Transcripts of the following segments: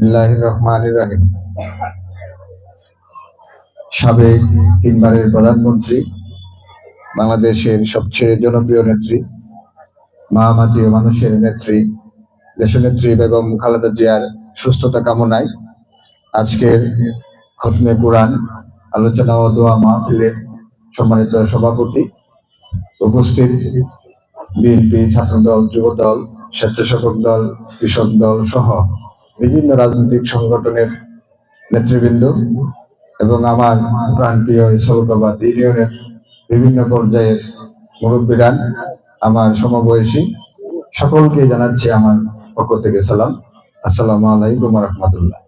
বিসমিল্লাহির রহমানির রহিম। সাবেক তিনবারের প্রধানমন্ত্রী, বাংলাদেশের সবচেয়ে জনপ্রিয় নেত্রী, মামাটি ও মানুষের নেত্রী, দেশনেত্রী বেগম খালেদা জিয়ার সুস্থতা কামনায় আজকের খতমে কুরআন আলোচনা ও দোয়া মাহফিলের সম্মানিত সভাপতি, উপস্থিত বিএনপি, ছাত্রদল, যুবদল, স্বেচ্ছাসেবক দল, কৃষক দল সহ বিভিন্ন রাজনৈতিক সংগঠনের নেতৃবৃন্দ এবং আমার প্রান্তীয় সৌরবাদ ইউনিয়নের বিভিন্ন পর্যায়ের মুরব্বীরান, আমার সমবয়সী সকলকে জানাচ্ছি আমার পক্ষ থেকে সালাম। আসসালামু আলাইকুম রহমতুল্লাহ।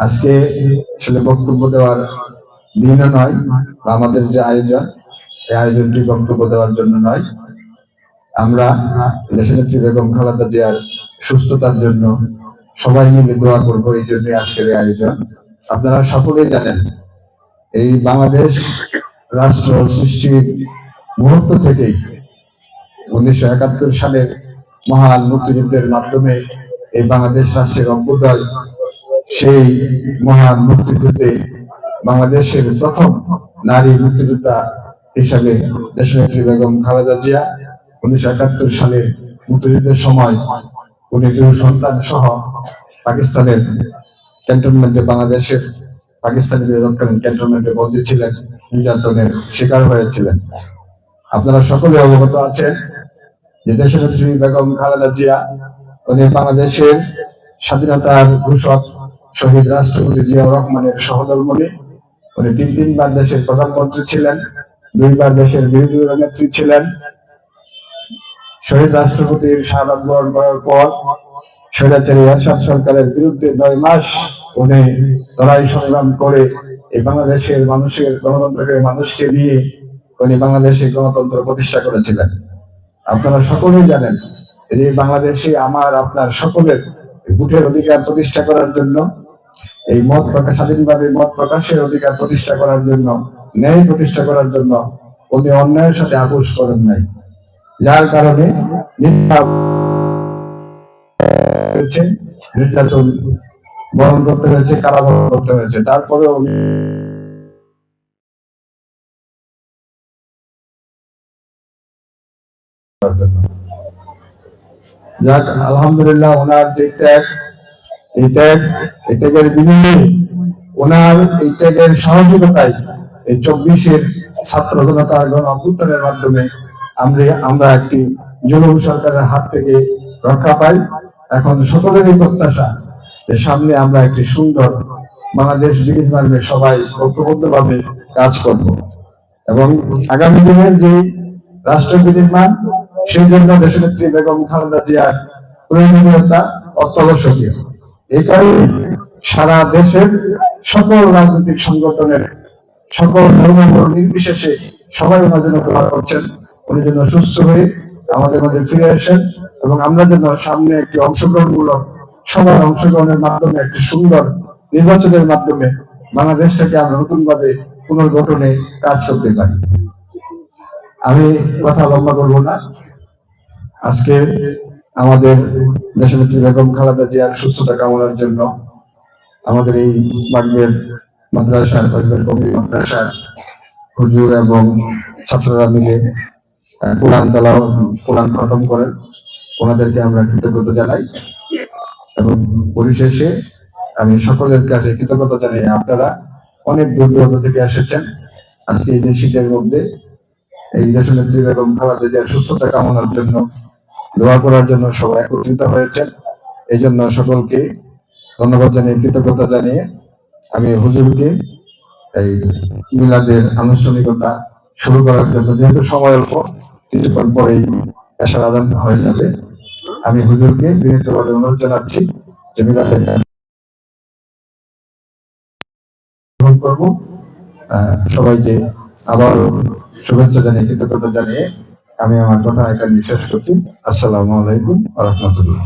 আজকে আসলে বক্তব্য দেওয়ার দিনও নয়, বা আমাদের যে আয়োজন, এই আয়োজনটি বক্তব্য দেওয়ার জন্য নয়। আমরা দেশনেত্রী বেগম খালেদা জিয়ার সুস্থতার জন্য সবাই মিলে দোয়া করবো, এই জন্য আজকের এই আয়োজন। আপনারা সকলেই জানেন, এই বাংলাদেশ রাষ্ট্র সৃষ্টির মুহূর্ত থেকেই 1971 সালের মহান মুক্তিযুদ্ধের মাধ্যমে এই বাংলাদেশ রাষ্ট্রের অভ্যুদয়, সেই মহান মুক্তিযুদ্ধে বাংলাদেশের প্রথম নারী মুক্তিযোদ্ধা হিসাবে দেশনেত্রী বেগম খালেদা জিয়া 1971 সালের মুক্তিযুদ্ধের সময় উনি দুই সন্তান সহ পাকিস্তানের ক্যান্টনমেন্টে, বাংলাদেশের পাকিস্তানি তৎকালীন ক্যান্টনমেন্টে বন্দী ছিলেন, নির্যাতনের শিকার হয়েছিলেন। আপনারা সকলে অবগত আছেন যে দেশনেত্রী বেগম খালেদা জিয়া উনি বাংলাদেশের স্বাধীনতার ঘোষক শহীদ রাষ্ট্রপতি জিয়াউর রহমানের সহধর্মিণী। উনি তিনবার দেশের প্রধানমন্ত্রী ছিলেন, দুইবার দেশের বিরোধী দলের নেত্রী ছিলেন। শহীদ রাষ্ট্রপতির শাহাদাত বরণ করার পর স্বৈরাচারী এরশাদ সরকারের বিরুদ্ধে 9 মাস উনি লড়াই সংগ্রাম করে এই বাংলাদেশের মানুষের গণতন্ত্রকে মানুষকে নিয়ে উনি বাংলাদেশে গণতন্ত্র প্রতিষ্ঠা করেছিলেন। আপনারা সকলেই জানেন যে বাংলাদেশে আমার আপনার সকলের ভোটের অধিকার প্রতিষ্ঠা করার জন্য, এই মত প্রকাশ, স্বাধীনভাবে মত প্রকাশের অধিকার প্রতিষ্ঠা করার জন্য, ন্যায় প্রতিষ্ঠা করার জন্য উনি অন্যায়ের সাথে আপোষ করেন নাই, যার কারণে নির্যাতন বরণ করতে হয়েছে, কারাবরণ করতে হয়েছে। তারপরে উনি যাক আলহামদুলিল্লাহ, ওনার যে ত্যাগ, এই ত্যাগের বিনিময়ে, ওনার এই ত্যাগের সহযোগিতায় এই 24-এর ছাত্র জনতার গণ অভ্যুত্থানের মাধ্যমে আমরা একটি জুলুম সরকারের হাত থেকে রক্ষা পাই। এখন সকলেরই প্রত্যাশা যে সামনে আমরা একটি সুন্দর বাংলাদেশ বিনির্মাণে সবাই ঐক্যবদ্ধভাবে কাজ করব এবং আগামী দিনের যে রাষ্ট্র বিনির্মাণ, সেই জন্য দেশনেত্রী বেগম খালেদা জিয়ার প্রয়োজনীয়তা অত্যাবশ্যকীয়। এই কারণে সারা দেশের সকল রাজনৈতিক সংগঠনের, সকল ধর্ম নির্বিশেষে সবাই ওনার জন্য দোয়া করছেন, উনি যেন সুস্থ হয়ে আমাদের মধ্যে ফিরে আসেন এবং আমরা যেন সামনে একটি অংশগ্রহণমূলক সবার অংশগ্রহণের মাধ্যমে একটি সুন্দর নির্বাচনের মাধ্যমে বাংলাদেশটাকে আমরা নতুন ভাবে পুনর্গঠনে কাজ করতে পারি। আমি কথা লম্বা করবো না। আজকে আমাদের দেশনেত্রী বেগম খালেদা জিয়ার সুস্থতা কামনার জন্য আমাদের এই বাগের মাদ্রাসার, মাদ্রাসার হুজুর এবং ছাত্ররা মিলে কোরআন খতম করেন, ওনাদেরকে আমরা কৃতজ্ঞতা জানাই এবং পরিশেষে আমি সকলের কাছে কৃতজ্ঞতা জানাই। আপনারা অনেক দূর দূরান্ত থেকে এসেছেন আজকে এই যে শীতের মধ্যে এই দেশনেত্রী বেগম খালেদা জিয়ার সুস্থতা কামনার জন্য, দোয়া করার জন্য সবাই একত্রিত হয়েছেন। এই জন্য সকলকে ধন্যবাদ জানিয়ে, কৃতজ্ঞতা জানিয়ে আমি হুজুরকে এই মিলাদের আনুষ্ঠানিকতা শুরু করার জন্য, যেহেতু সময় অল্প, কিছুক্ষণ পরেই এশার আযান হয়ে যাবে, আমি হুজুরকে বিনীতভাবে অনুরোধ জানাচ্ছি যে মিলাদের গ্রহণ করব। সবাইকে আবার শুভেচ্ছা জানিয়ে, কৃতজ্ঞতা জানিয়ে আমি আমার কথা এখানে শেষ করছি। আসসালামু আলাইকুম ওয়া রাহমাতুল্লাহ।